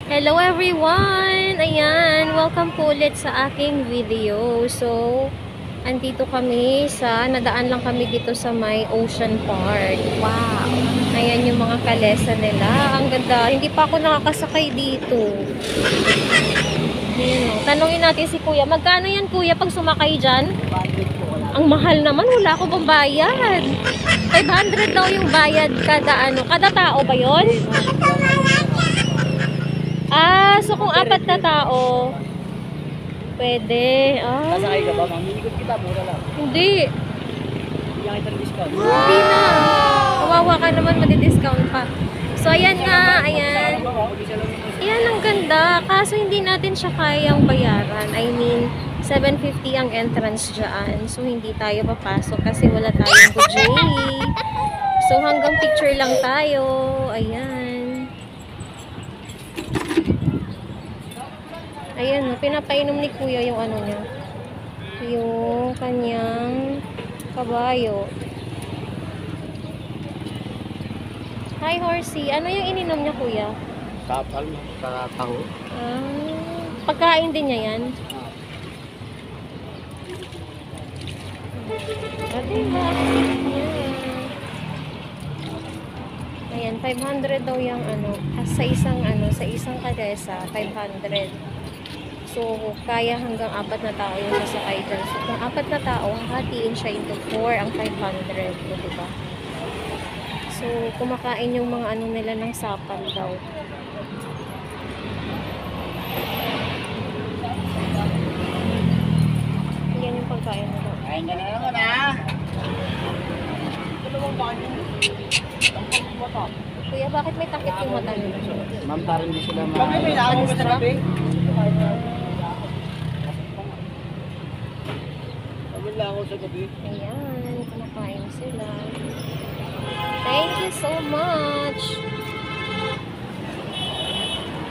Hello everyone! Ayan, welcome po ulit sa aking video. So, andito kami nadaan lang kami dito sa may Ocean Park. Wow! Ayan yung mga kalesa nila. Ang ganda. Hindi pa ako nakakasakay dito. Ayan, tanungin natin si Kuya. Magkano yan Kuya pag sumakay dyan? Ang mahal naman. Wala ko bang bayad. 500 daw yung bayad kada tao ba yon? So kung apat na tao, pwede. Sasakay ka ba? Maminikot kita, mura lang. Hindi. Bigyan kita ng discount. Hindi na. Kawawa ka naman, madi-discount pa. So, ayan nga, ayan. Ayan, ang ganda. Kaso hindi natin siya kayang bayaran. I mean, 750 ang entrance dyan. So, hindi tayo papasok kasi wala tayong budget. So, hanggang picture lang tayo. Ayan. Ayan, pinapainom ni Kuya yung ano niya. Yung kanyang kabayo. Hi, horsey. Ano yung ininom niya, Kuya? Kapal mo, sa taho. Pagkain din niya yan. Diba? Ayan, 500 daw yung sa isang kalesa, 500. So, kaya hanggang 4 na tao yung sasakay dyan. So, kung 4 na tao, hatiin siya into 4 ang 500. Diba? So, kumakain yung mga nila ng sapal daw. Yan yung pagkain nila. Kain ka na naman, ha? Kuya, bakit may takip yung mata nila? Ma'am, parang di sila Bakit may nakakot ka sa gabi? Pagod lang ako sa gabi. Ayan, kumakain sila. Thank you so much.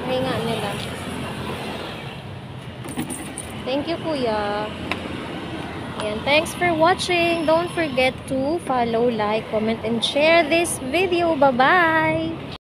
Hinga nila. Thank you, Kuya. Ayan, thanks for watching. Don't forget to follow, like, comment, and share this video. Bye-bye!